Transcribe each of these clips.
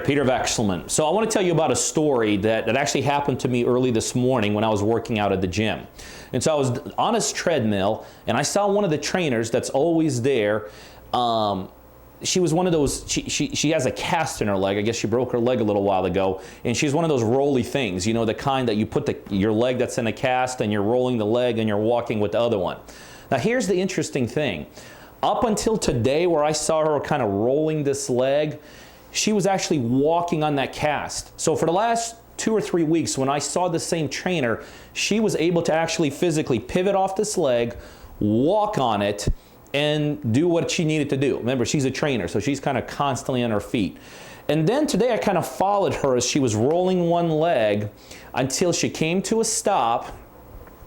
Peter Vekselman. So I want to tell you about a story that actually happened to me early this morning when I was working out at the gym. And so I was on his treadmill, and I saw one of the trainers that's always there. She was one of those, she has a cast in her leg. I guess she broke her leg a little while ago. And she's one of those rolly things, you know, the kind that you put your leg that's in a cast and you're rolling the leg and you're walking with the other one. Now here's the interesting thing. Up until today, where I saw her kind of rolling this leg, she was actually walking on that cast. So for the last 2 or 3 weeks, when I saw the same trainer, she was able to actually physically pivot off this leg, walk on it, and do what she needed to do. Remember, she's a trainer, so she's kind of constantly on her feet. And then today I kind of followed her as she was rolling one leg until she came to a stop,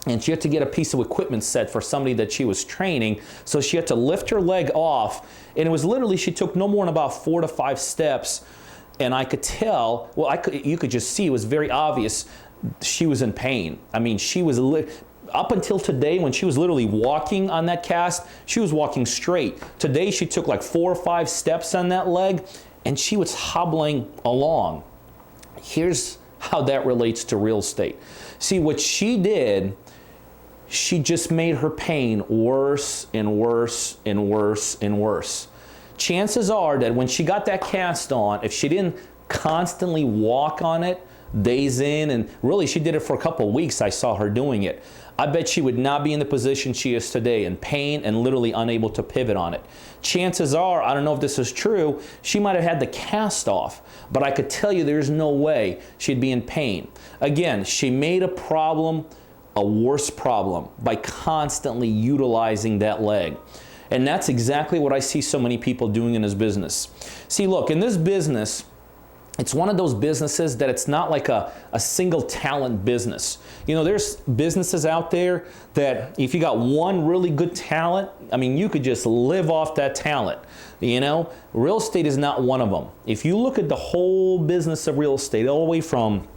and she had to get a piece of equipment set for somebody that she was training. So she had to lift her leg off, and it was literally, she took no more than about 4 to 5 steps, and I could tell, well, you could just see, it was very obvious, she was in pain. I mean, she was, up until today, when she was literally walking on that cast, she was walking straight. Today, she took like 4 or 5 steps on that leg, and she was hobbling along. Here's how that relates to real estate. See, what she did, she just made her pain worse and worse and worse and worse. Chances are that when she got that cast on, if she didn't constantly walk on it days in, and really she did it for a couple of weeks, I saw her doing it, I bet she would not be in the position she is today, in pain and literally unable to pivot on it. Chances are, I don't know if this is true, she might have had the cast off, but I could tell you there's no way she'd be in pain. Again, she made a problem a worse problem by constantly utilizing that leg. And that's exactly what I see so many people doing in this business. See, look, in this business, it's one of those businesses that it's not like a single talent business. You know, there's businesses out there that if you got one really good talent, I mean, you could just live off that talent. You know, real estate is not one of them. If you look at the whole business of real estate, all the way from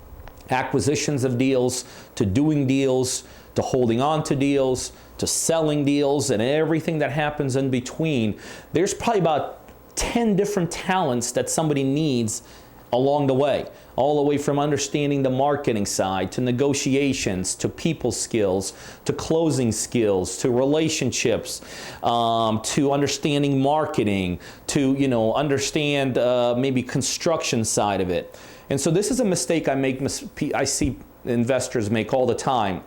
acquisitions of deals, to doing deals, to holding on to deals, to selling deals, and everything that happens in between, there's probably about 10 different talents that somebody needs along the way. All the way from understanding the marketing side, to negotiations, to people skills, to closing skills, to relationships, to understanding marketing, to, you know, understand maybe construction side of it. And so this is a mistake I see investors make all the time.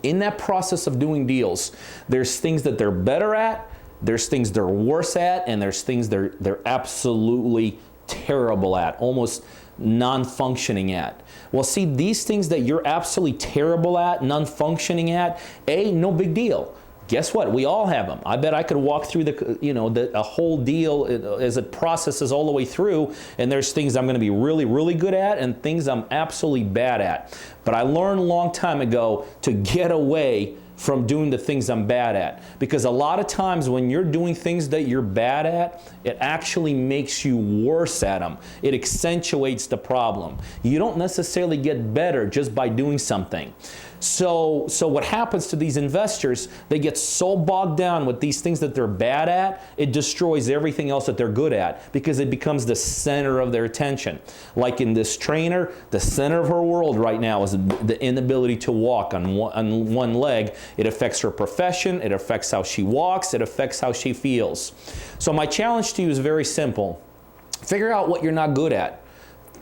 In that process of doing deals, there's things that they're better at, there's things they're worse at, and there's things they're absolutely terrible at, almost non-functioning at. Well, see, these things that you're absolutely terrible at, non-functioning at, no big deal. Guess what? We all have them. I bet I could walk through a whole deal as it processes all the way through, and there's things I'm going to be really, really good at and things I'm absolutely bad at. But I learned a long time ago to get away from doing the things I'm bad at. Because a lot of times when you're doing things that you're bad at, it actually makes you worse at them. It accentuates the problem. You don't necessarily get better just by doing something. So what happens to these investors, they get so bogged down with these things that they're bad at, it destroys everything else that they're good at, because it becomes the center of their attention. Like in this trainer, the center of her world right now is the inability to walk on one leg. It affects her profession, it affects how she walks, it affects how she feels. So my challenge to you is very simple. Figure out what you're not good at.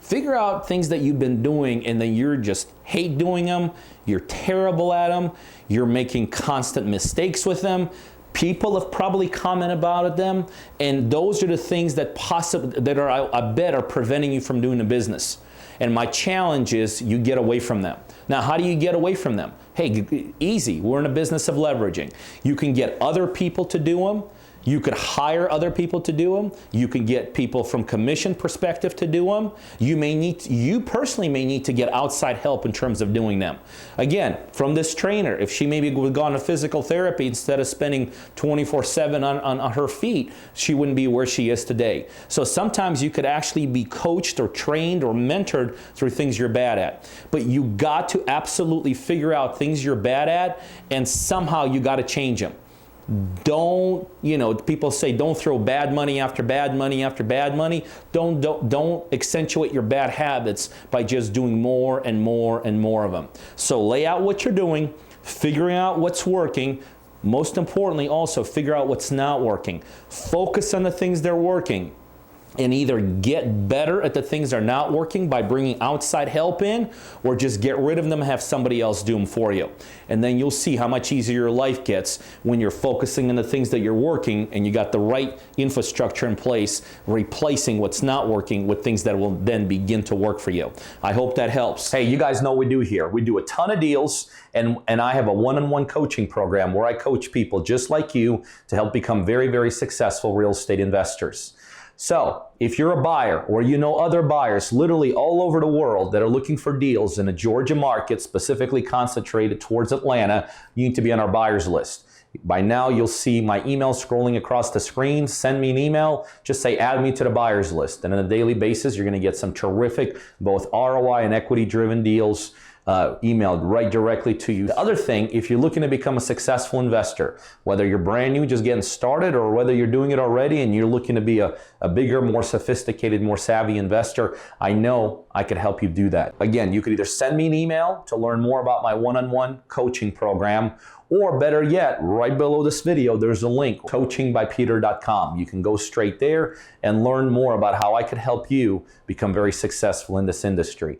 Figure out things that you've been doing and then you're just hate doing them, you're terrible at them, you're making constant mistakes with them, people have probably commented about them, and those are the things that I bet are preventing you from doing the business. And my challenge is you get away from them. Now, how do you get away from them? Hey, easy. We're in a business of leveraging. You can get other people to do them. You could hire other people to do them. You can get people from commission perspective to do them. You personally may need to get outside help in terms of doing them. Again, from this trainer, if she maybe would have gone to physical therapy instead of spending 24/7 on her feet, she wouldn't be where she is today. So sometimes you could actually be coached or trained or mentored through things you're bad at. But you got to absolutely figure out things you're bad at, and somehow you got to change them. Don't, people say don't throw bad money after bad money after bad money. Don't accentuate your bad habits by just doing more and more and more of them. So lay out what you're doing, figuring out what's working. Most importantly, also figure out what's not working. Focus on the things that are working, and either get better at the things that are not working by bringing outside help in, or just get rid of them and have somebody else do them for you. And then you'll see how much easier your life gets when you're focusing on the things that you're working and you got the right infrastructure in place, replacing what's not working with things that will then begin to work for you. I hope that helps. Hey, you guys know what we do here. We do a ton of deals, and I have a one-on-one coaching program where I coach people just like you to help become very, very successful real estate investors. So if you're a buyer, or you know other buyers literally all over the world that are looking for deals in the Georgia market, specifically concentrated towards Atlanta, you need to be on our buyers list. By now, you'll see my email scrolling across the screen. Send me an email. Just say, add me to the buyers list. And on a daily basis, you're going to get some terrific, both ROI and equity-driven deals emailed right directly to you. The other thing, if you're looking to become a successful investor, whether you're brand new, just getting started, or whether you're doing it already and you're looking to be a bigger, more sophisticated, more savvy investor, I know I could help you do that. Again, you could either send me an email to learn more about my one-on-one coaching program, or better yet, right below this video, there's a link, coachingbypeter.com. You can go straight there and learn more about how I could help you become very successful in this industry.